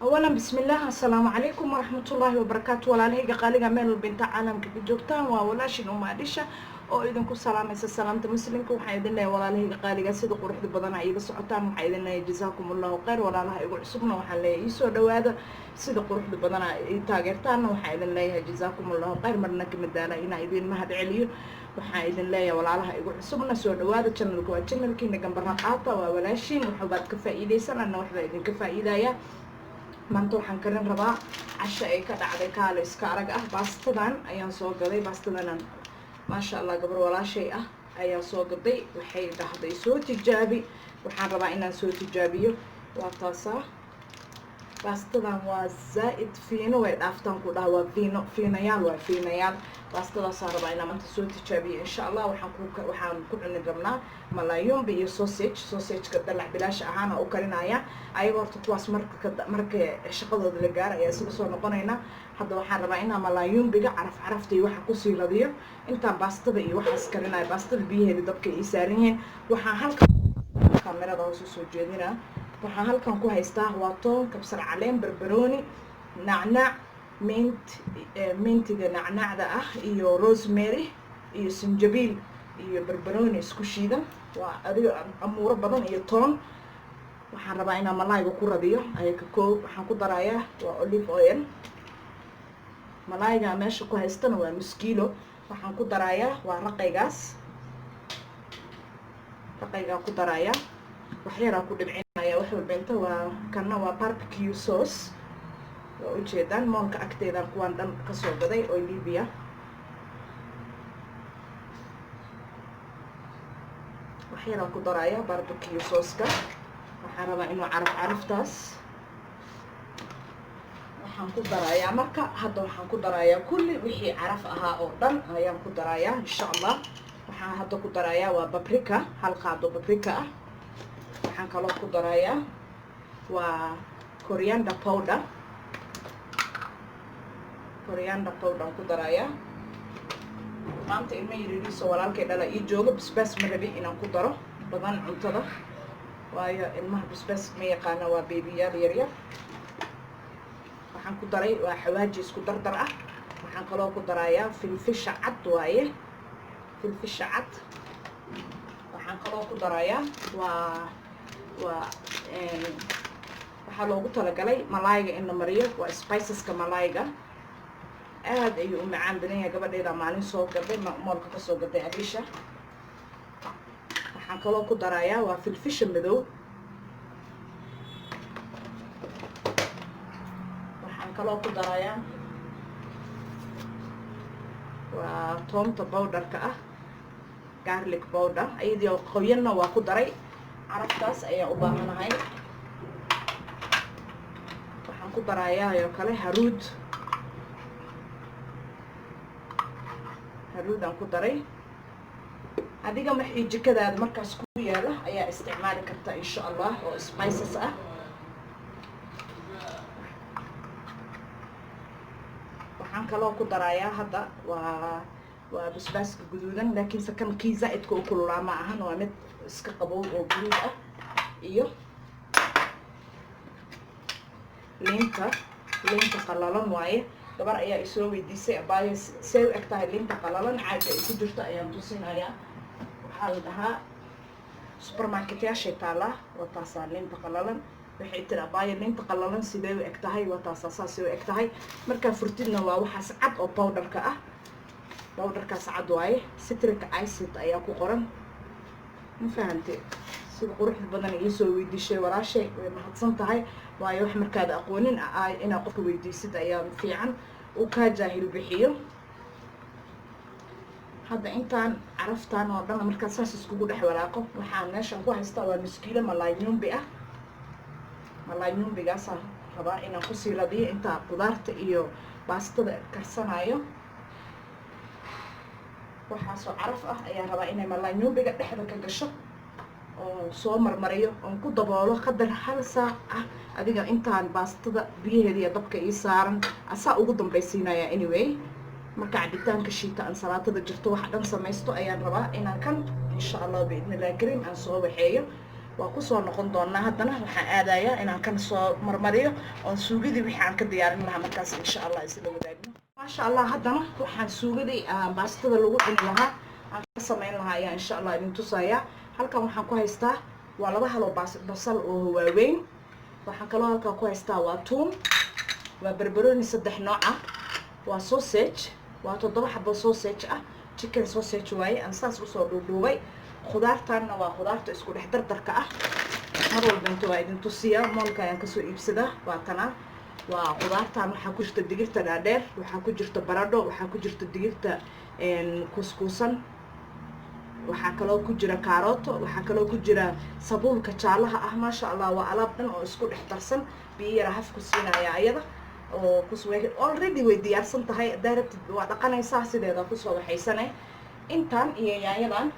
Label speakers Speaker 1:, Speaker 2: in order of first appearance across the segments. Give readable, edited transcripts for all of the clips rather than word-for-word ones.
Speaker 1: اولا بسم الله السلام عليكم ورحمه الله وبركاته walaalahayga qaaliga meel walba inta caalamka ka joogtaan waa walaashin uma adisha oo idinku salaamaysa salaamta muslimka waxaan idin leeyahay walaalahayga qaaliga sida quruxda badan ay iga socotaan waxaan idin leeyahay jazaakumullahu khayr walaalaha igu cusubna waxaan leeyahay soo dhawaada sida quruxda badan ay taageertaan waxaan idin leeyahay jazaakumullahu khayr marna kama daala inaan idin mahad celiyo waxaan idin leeyahay walaalaha igu cusubna soo dhawaada channelka waa channelkiina gambarna qaata waa walaashin waxaad ka faa'iideysan anna waxba idin ka faa'iidaya maanta waxaan karin rabaa casho ay ka dhacday kaale iska arag ah baastadan ayaan soo gaday baastadan maasha Allah gabar walaashay ah ayaa soo gaday waxay dhahday soo tijaabi waxaan rabaa inaan soo tijaabiyo waa taasa baastadan waa zaid fiino way dhaaftaan ku dhaha waa fiinayaal baastadaas aan rabaa inaan maanta soo tijaabiyo insha Allah waxaan ku cuni rabnaa malayombe iyo sausage-ka dalac bilaash ahaan u karinaya ayaga horta kuwaas marka shaqadooda la gaaro ayaa isaga soo noqonayna hadda waxaan rabaa inaan malayombiga carafta iyo waxa ku sii radiyo intaan baastada iyo waxaas karinayo baastada biyaheeda dabka ay saaran yihiin waxaan halkan kamerada hoos soo jeedinaa waxaan halkan ku haystaa waa toon kabsar caleen barbarooni nacnac mintiga nacnacda ah iyo rosemary iyo sinjabiil iyo barbarooni isku shiidan waa adiga amuuro badan iyo toon waxaan rabaa inaan malayga ku radiyo ayaga koob waxaan ku darayaa waa olive oil malayga meesha ku haystana waa nus kiilo waxaan ku darayaa waa raqaygaas raqaygaa ku darayaa wax yaraa ku dhibcinaya wax walba inta waa kana waa barbecue sauce waa ujeedaan moolka agteedaan kuwaan dhan kasoo gaday oo Libya wax yaraa ku darayaa barbecue sauce-ka waxaan rabaa inuu caraftaas waxaan ku darayaa marka hadda waxaan ku darayaa kulli wixii caraf ahaa oo dhan ayaan ku darayaa insha Allah waxaan hadda ku darayaa waa paprika hal qaado paprika ah waxaan kaloo ku darayaa waa coriander powder ku darayaa maanta ilma yiriiso walaalkay dhala ii jooga basbaas ma rabi inaan ku daro badan cuntada waayo ilmaha basbaas ma yaqaana waa beebiyaal yaryar waxaan ku daray waa xawaaji isku dardar ah waxaan kaloo ku darayaa filfisha cad waaye filfisha cad waxaan kaloo ku darayaa waxaa loogu talagalay malayga in la mariyo waa spiceska malayga aad ayuu u macaan badan yahay gabadheeda maalin soo gaday moolka ka soo gaday Adisha waxaan kaloo ku darayaa waa filfisha madow waxaan kaloo ku darayaa waa toonta powderka ah garlic powder ayadoo qoyanna waa ku daray caraftaas ayaa u baahanahay waxaan ku darayaa iyo kale haruud aan ku daray adiga maxay jikadaada markaas ku yaala ayaa isticmaali karta insha Allah oo spices ah waxaan kaloo ku darayaa hadda waa basbaaska guduudan laakiin sakamkii zaidka u kululaa ma ahan waa mid iska qabow oo guduud ah iyo liinta qalalan waaye gabar ayaa isoo weydiisay abaayo say u egtahay liinta qalalan caaga ay ku jirto ayaan tusinayaa waxaa la dhahaa supermarket-yaashay taalaa waa taasaa liinta qalalan waxay tiri abaayo liinta qalalan sidee u egtahay waa taasaa saasay u egtahay markaa furtidna waa waxaas cad oo powderka ah powderkaas cad waaye citric acid ayaa ku qoran ma fahantay sida quruxda badan ay soo weydiishay walaashay way mahadsan tahay waayo wax markaad aqoonin inaad qofka weydiisid ayaa fiican uu ka jaahil bixiyo hadda intaan caraftaan oo dhan markaad saas iskugu dhex walaaqo waxaan meeshan ku haystaa waa miskiilo malayombi ah malayombigaasaan rabaa inaan ku sii radiyo intaa qudaarta iyo baastada karsanayo waxaasoo caraf ah ayaan rabaa inay malayombiga dhexda ka gasho oo soo marmariyo oon ku daboolo qadar hal saac ah adiga intaan baastada biyaheeda iyo dabka ii saaran asaa ugu dambaysiinaya anyway marka cabitaanka shiita aan salaatada jirto wax dhan samaysto ayaan rabaa inaan kan insha Allah biidnillah karim aan soo waxeeyo waa kusoo noqon doonaa. haddana waxaan aadayaa inaan kan soo marmariyo oon suugadii wixii aan ka diyaarin lahaa markaas insha allah isla wadaagno. maasha allah, haddana waxaan suugadii baastada lagu cuni lahaa aan ka samayn lahaa ayaa insha allah idin tusayaa. halkan waxaan ku haystaa waa 2 halo basal oo waaweyn. waxaan kaloo halkan ku haystaa waa tuun, waa barbarooni 3 nooc ah, waa sausage, waa 7 xabo sausage ah, chicken sausage waaye aan saas usoo dhuudhuubay. khudaartaanna waa khudaarta isku dhex dardarka ah, mar walba inta waa idin tusiyaa. moolka ayaan kasoo iibsadaa. waa tanaa, waa khudaartaan waxaa ku jirta digirta dhaadheer, waxaa ku jirta baradho, waxaa ku jirta digirta kuskuusan, waxaa kaloo ku jira kaarooto, waxaa kaloo ku jira sabuulka jaalaha ah. maasha allah, waa alaab dhan oo isku dhex darsan. biyo yara haf ku siinaya ayada oo already way diyaarsan tahay. haddaa rabtid waa dhaqanaysaa sideeda kusoo waxaysane. intaan iyo yaanyadan,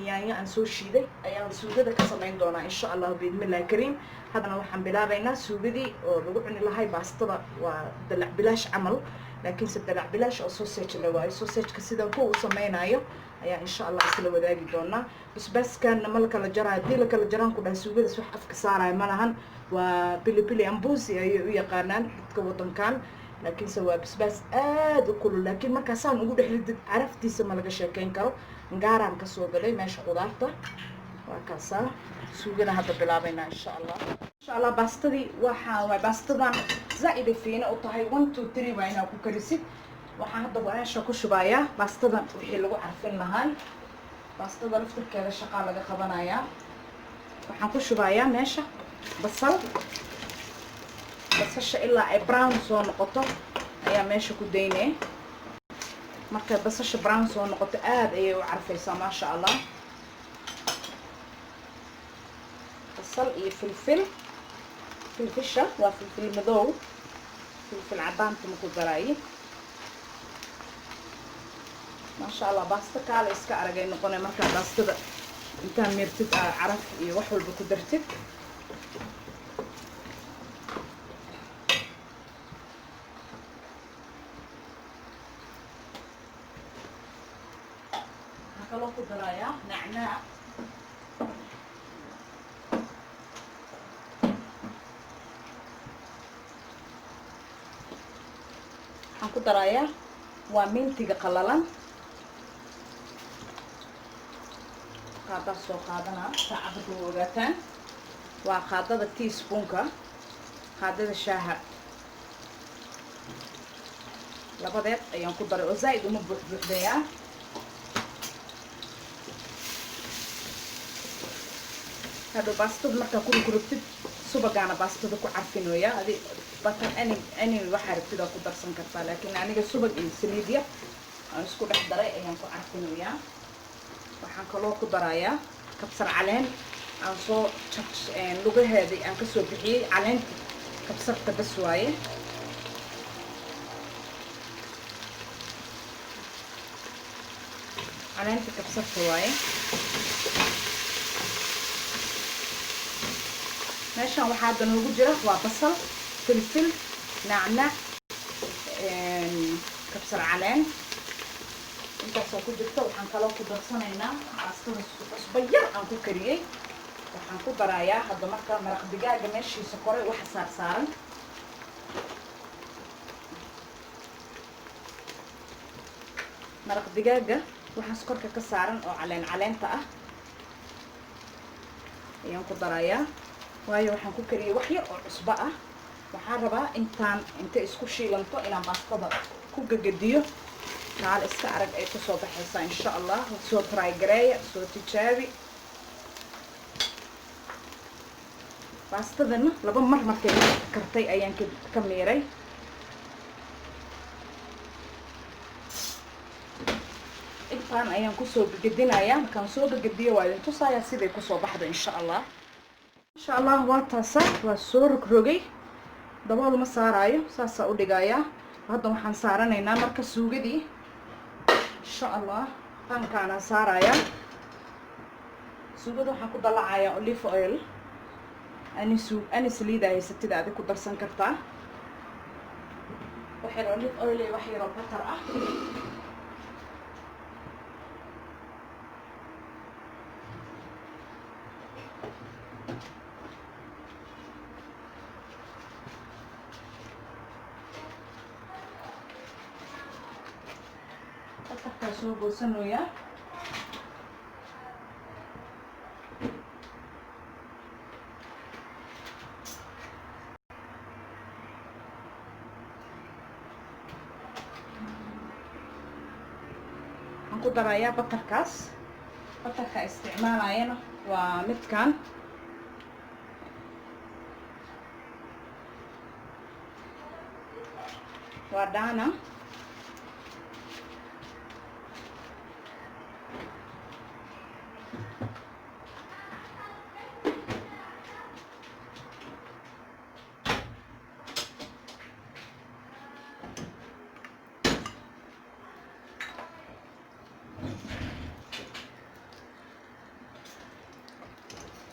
Speaker 1: yaanyo aan soo shiiday ayaan suugada ka samayn doonaa insha allah biidmillahi kariim. haddana waxaan bilaabaynaa suugadii oo lagu cuni lahay baastada. waa dalac bilaash camal, laakiinse dalac bilaash oo sausage la waayo. sausageka sidaan kuwa u samaynayo ayaa insha allah isla wadaagi doonaa. basbaaskanna ma la kala jaraa. haddii la kala jaraan ku dhahay suugadaas wax afka saaraya ma lahan. waa pilipili ambusi ayay u yaqaanaan dadka waddankan, laakiinse waa basbaas aad u kulul. laakiin markaasaan ugu dhex ridid caraftiisa ma laga sheekayn karo. gaaraan kasoo gaday meesha khudaarta. waa kaasaa suugada hadda bilaabaynaa insha allah. insha allah baastadii waa baastadan zaa'iday fiina u tahay. 1 2 3 waa inaa ku karisid. waxaan hadda meesha ku shubayaa baastadan wixii lagu carfin lahaa. baastada laftirkeeda shaqaa laga qabanayaa. waxaan ku shubayaa meesha basasha ilaa ay brown soo noqoto ayaa meesha ku daynaya. markay basasha brown soo noqoto aad ayay u carfaysaa maasha allah. basal iyo filfisha waa filfil madow, filfil cadaanta ma ku daraayi. maasha allah, baasta kaale iska aragay noqonay markaa baastada intaan meertid caraf iyo wax walba ku dartid. kaloo ku darayaa nacnaac. waxaan ku darayaa waa mintiga qalalan. qaadaas soo qaadanaa saacadda ku ogaataan. waa qaadada teaspoonka, qaadada shaaha labadeed ayaan ku daray oo zaa'id uma buuxbuuxdayaa. hadhow baastada markaa kurugtid subagaana baastada ku carfinooyaa. adi batan ani waxaa rabtida ku darsan kartaa, laakiin aniga subag iyo saliid yar aan isku dhex daray ayaan ku carfinooyaa. waxaan kaloo ku darayaa kabsar caleen aan soo lugaheedii aan kasoo bixiyey. caleenta kabsarta bas waaye. caleenta kabsarta waaye. meeshaan waxaa hadda noogu jira waa basal, filfil, nacnac, kabsar caleen. intaasoo ku jirta. waxaan kaloo ku darsanaynaa baastada cusbo yar aan ku kariyey. waxaan ku darayaa hadda markaa maraq digaaga meeshiisa koray waxa saarsaaran. maraq digaaga waxaas korka ka saaran oo caleenta ah ayaan ku darayaa. waayo waxaan ku kariyey wax yar oo cusbo ah. waxaan rabaa intay isku shiilanto inaan baastada ku gagadiyo. kaal iska arag ay kusoo baxaysaa insha allah. soo try gareeya, soo tijaabi. baastadana 2 mar markay kartay ayaan ka miiray. intaan ayaan kusoo gagadinayaa. markaan soo gagadiyo waa idin tusayaa siday kusoo baxdo insha allah. insha allah waa taasa. waa soo rogrogay, dabool ma saaraayo, saasaa u dhigayaa. hadda waxaan saaranaynaa marka suugadii insha allah. qaankaana saarayaa suugada. waxaan ku dalacayaa olive oil. ani saliida haysatida adig ku darsan kartaa. wax yar olive oil iyo wax yaroo butter ah. soo goosanayaa. Waxaan ku darayaa batarkaas. Batarka isticmaalayana waa midkan. Waa Dana.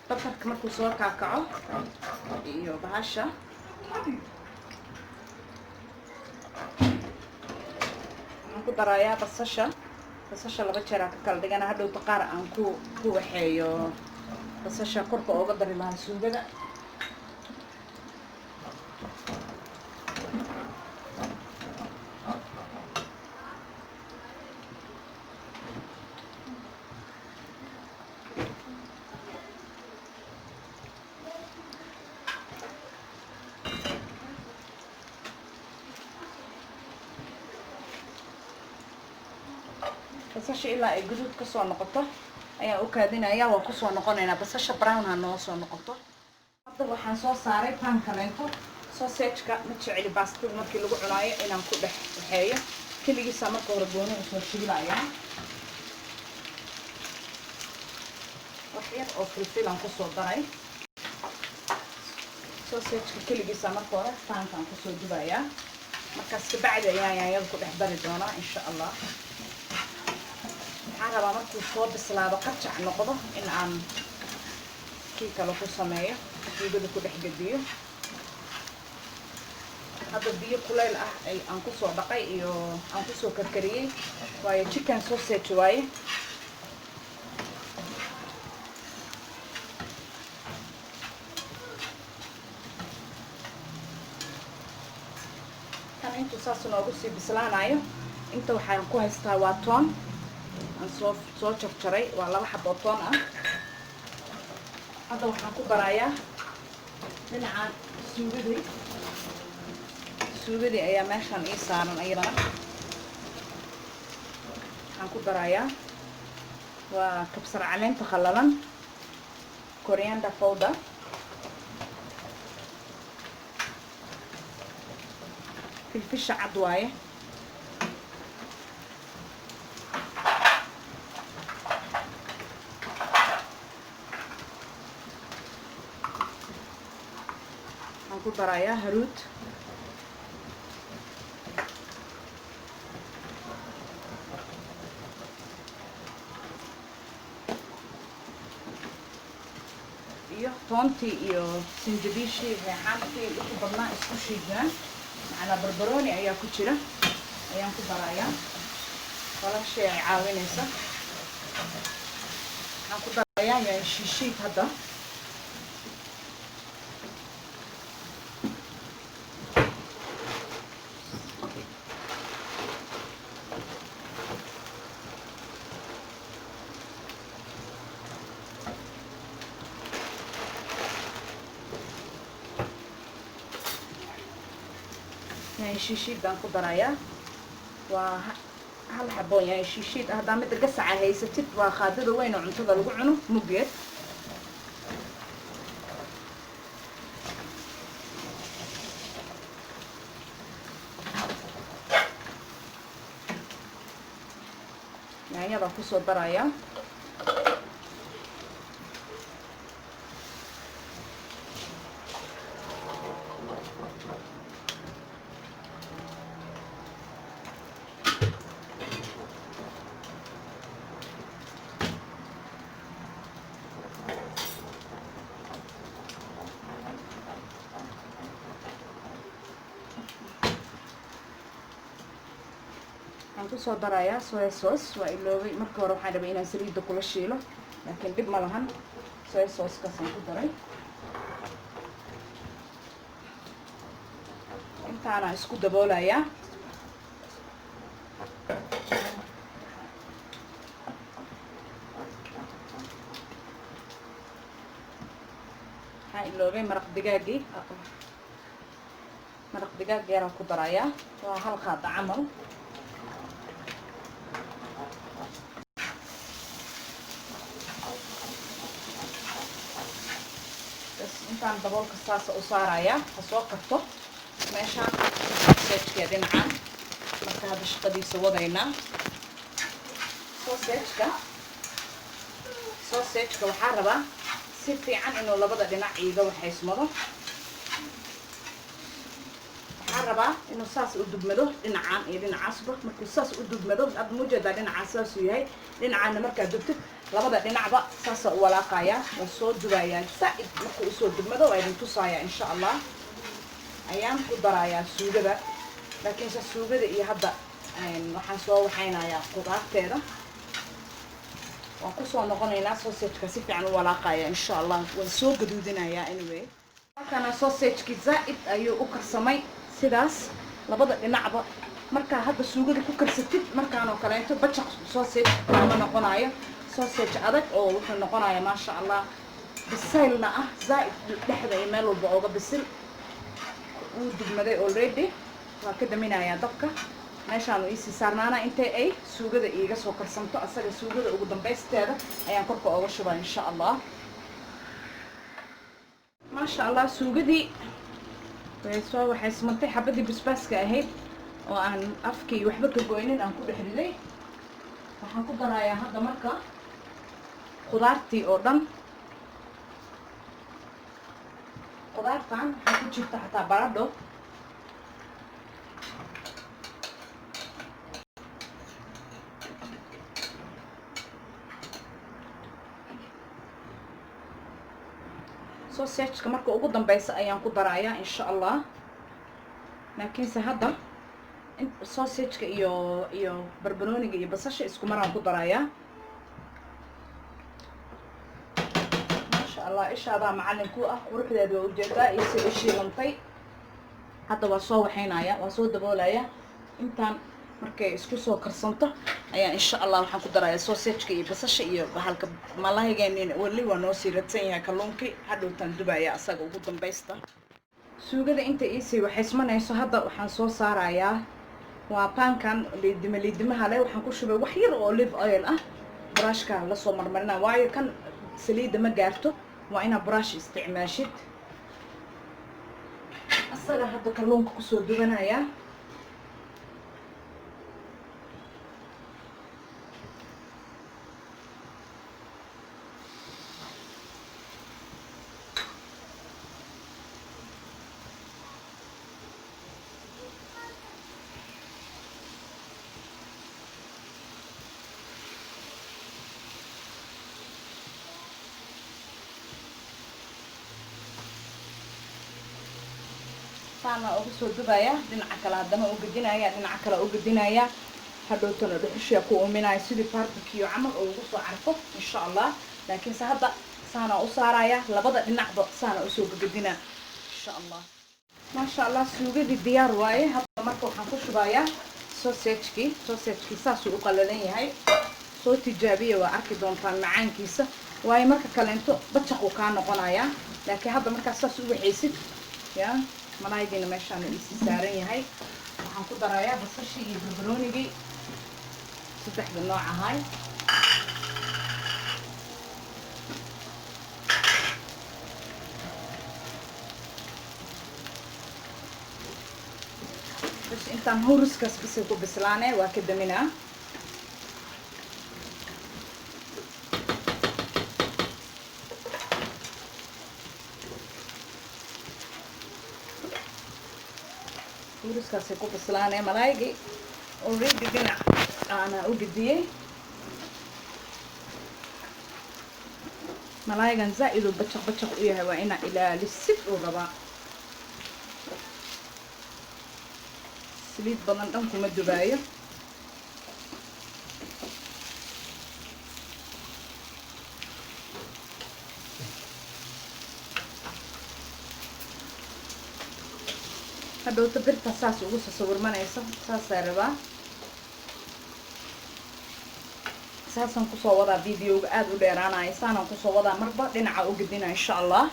Speaker 1: batarka markuu soo kaakaco iyo bahasha waxaan ku darayaa basasha laba jeer aan ka kala dhigana hadhow qaar aan ku waxeeyo basasha korka ooga dari lahaa suugada. basasha ilaa ay guduud ka soo noqoto ayaan u kaadinayaa. waa ku soo noqonaynaa basasha brown ha noo soo noqoto. hadda waxaan soo saaray pan kaleento. sausage-ka ma jeceli baastada markii lagu cunaayo inaan ku dhex waxeeyo. keligiisa marka hore gooni u soo shiilayaa. wax yar oo filfil aan ku soo daray. sausage-ka keligiisa marka hore pankaan ku soo dubayaa. markaas kabacdi ayaan yaanyada ku dhex dari doonaa insha allah. waxaan rabaa markuu soo bislaado qajac noqdo in aan kii kale ku sameeyo suugada ku dhex gediyo. hadda biyo kuleyl ah aan ku soo dhaqay iyo aan ku soo karkariyey waayo chicken sausage waaye. kan intuu saas noogu sii bislaanayo inta waxaan ku haystaa waa toon aan soo jarjaray. waa 2 xabo toon ah. hadda waxaan ku darayaa dhinacaan suugadii ayaa meeshaan ii saaran ayadana. waxaan ku darayaa waa kabsar caleenta qallalan, coriander powder, filfisha cad waaye, waxaan ku darayaa haruud, iyo toontii iyo sinjibiishii reexaantii wixii badnaa isku shiidnaa macnaa barbarooni ayaa ku jira ayaan ku darayaa. walaashay ay caawinaysa. waxaan ku darayaa yaanyo shiishiid. hadda yaanyo shiishiid baan ku darayaa. waa hal xabo yaanyo shiishiid ah. haddaa midda gasaca haysatid waa qaadada weyn oo cuntada lagu cuno muggeed. yaanyadaan kusoo darayaa. waxaan kusoo darayaa soya sauce. waa iloobay markii hore waxaan rabay inaan saliidda kula shiilo laakiin dhib ma lahan. soya sauce-kaasaan ku daray. intaana isku daboolayaa. iloobay maraq digaagii maraq digaag yaraan ku darayaa waa hal qaada camal bas intaan daboolka saasa u saarayaa ha soo karto meeshaan sausage-ka dhinacaan marka hadda shaqadiisa wadaynaa sausage-ka waxaa rabaa si fiican inuu labada dhinac iiga waxaysmado waxaa rabaa inuu saas u dubmado dhinacaan iyo dhinacaasba markuu saas u dubmado aad muujeedaa dhinacaas saasuu yahay dhinacaana markaad dubtid labada dhinacba saasa u walaaqayaa waa soo dubayaa zaa'id markuu usoo dubmado waa idin tusayaa insha allah ayaan ku darayaa suugada laakiinse suugada iyo hadda waxaan soo waxaynayaa qudaarteeda waan kusoo noqonaynaa sausage-ka si fiican u walaaqaya insha allah waan soo gaduudinayaa anyway halkana sausage-ki zaa'id ayuu u karsamay sidaas labada dhinacba markaa hadda suugada ku karsatid markaan oo kaleeto bajaq sausage ma noqonayo sausage adag oo wuxuu noqonayaa maasha allah bisaylna ah zaa'id dhexda iyo meel walba ooga bisil wuu dugmaday already waa ka daminayaa dabka meeshaan uu isii saarnaana intay ay suugada iiga soo karsanto asaga suugada ugu dambaysteeda ayaan korka ooga shubaa insha allah maasha allah suugadii way soo waxaysmantay xabadii basbaaska ahayd oo aan afkii waxba ka goynin aan ku dhex riday waxaan ku darayaa hadda marka qudaartii oo dhan qudaartan waxaa ku jirta xataa baradho sausage-ka marka ugu dambaysa ayaan ku darayaa insha allah laakiinse hadda sausage-ka iyo barbarooniga iyo basasha isku maraan ku darayaa maasha allah ishaadaa macallin ku ah quruxdeeda waa ujeedaa iyo si ishiilantay hadda waa soo waxaynayaa waa soo daboolayaa intaan markay isku soo karsanto ayaan insha allah waxaan ku darayaa sausage-ka iyo basasha iyo bahalka malaaygeennina weli waa noo sii radsan yahay kalluunkii hadhowtaan dubaya asaga ugu dambaysta suugada inta iisii waxaysmanayso hadda waxaan soo saarayaa waa paankan liidimaha leh waxaan ku shubay wax yar oo olive oil ah brushka lasoo marmarinaa waayo kan saliidda ma gaarto waa inaad brush isticmaashid asaga hadda kalluunka kusoo dubanayaa saana ugu soo dubaya dhinaca kale haddana u gedinaya dhinaca kale u gedinaya hadhowtana dhuxusha ku uuminaya sidii barbecue camal oo ugu soo carfo insha allah laakiinse hadda saana u saaraya labada dhinacba saana usoo gedinaa insha allah maasha allah suugadii diyaar waaye hadda marka waxaan ku shubayaa sausage-kii saasuu u qalalan yahay soo tijaabiya waa arki doontaan macaankiisa waayo marka kaleento bajaq uu kaa noqonayaa laakiin hadda markaas saas u waxaysid ya malaaygiina meeshaan uu isi saaran yahay waxaan ku darayaa basashii iyo barbaroonigii saddexda nooc ahay bas intaan huruskaas bisay ku bislaanee waa ka daminaa huruskaasay ku bislaanee malaaygi already dhinac aana u gediyey malaaygan zaa'iduu bajaq u yahay waa inaa ilaalisid uu rabaa saliid badan dhan kuma dubaayo hadhowta birta saas ugu sawirmanaysa saasaa rabaa saasaan kusoo wadaa videoga aada u dheeraanaya saanaan kusoo wadaa marba dhinaca u gedina insha allah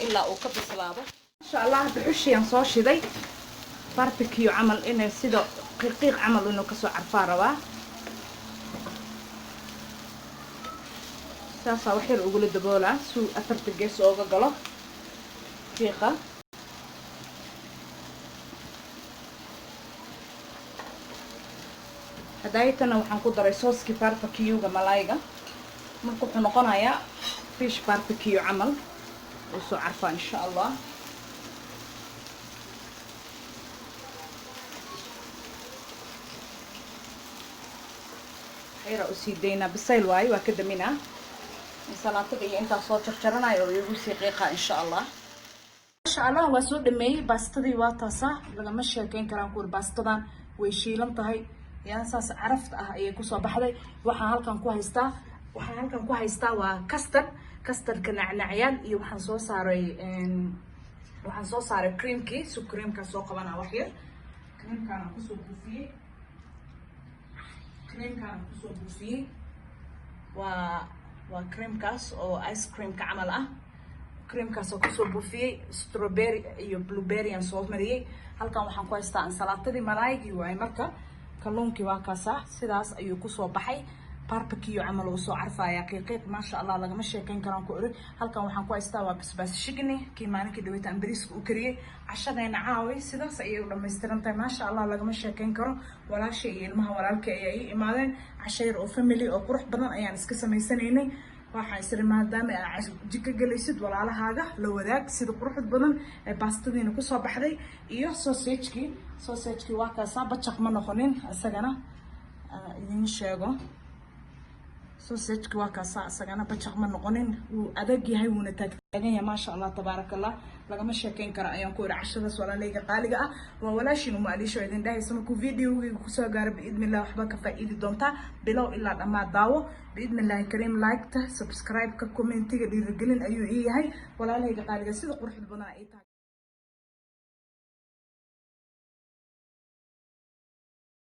Speaker 1: ilaa uu ka bislaado. Insha Allah dhuxushiyaan soo shiday barbecue camal inay sida qiiq camal inuu ka soo carfaa rabaa. saasa wax yar ugu la daboolaa suu afarta gees ooga galo qiiqa. hadaaytana waxaan ku daray sooskii barbecue-ga malaayga marka wuxuu noqonayaa fish barbecue camal oo soo carfaa insha Allah. xayra u sii daynaa bisayl waaye waa ka daminaa salaatada iyo intaa soo jarjaranayo oo igu sii qiiqa insha Allah. insha Allah waa soo dhameeyay baastadii waa taasa lagama sheekeyn karaan kuwa baastadan way shiilan tahay yaa saas carafta ah ayay ku soo baxday. waxaan halkan ku haystaa waa custardka nacnacyaal iyo waxaan soo saaray creamkii creamka soo qabanaa wax yar creamkaan kusoo buufiyey waa creamkaas oo ice creamka camal ah. creamkaas oo kusoo buufiyey strawberry iyo blueberry aan soo mariyey. halkan waxaan ku haystaa ansalaatadii malaaygi waaye marka kalluunkii waa kaasa sidaas ayuu kusoo baxay barbecue camal oo soo carfaya qiiq maasha Allah lagama sheekeyn karaan ku oran. halkan waxaan ku haystaa waa basbaas shigni kii maalinkii dhaweeyta aan bariiska u kariyay cashadeena caawi sidaas ayay u dhameystiran tahay maasha Allah lagama sheekeyn karo. walaashay iyo ilmaha walaalka ayay imaadeen casheer oo family oo qurux badan ayaan iska sameysanaynay. waxaan isla maadaama aad jika galaysid walaalahaaga la wadaag sida quruxda badan ee baastadiina ku soo baxday iyo sausage waa kaasa bacaq ma noqonin isagana idin sheego sausage waa kaasa isagana bacaq ma noqonin uu adag yahay wuuna taagan yahay maasha Allah tabarakallah lagama sheekeyn karo ayaan ku iri cashadaas walaalayga qaaliga ah waa walaashin uma alisho idin dhahaysa markuu videoga ku soo gaaro biidmillah waxba ka faa'iidi doontaa bilow ilaa dhammaad daawo biidmillah kareem like ta subscribe ka commentiga dhiirigelin ayuu ii yahay walaalayga qaaliga sida quruxda badan ay tahay.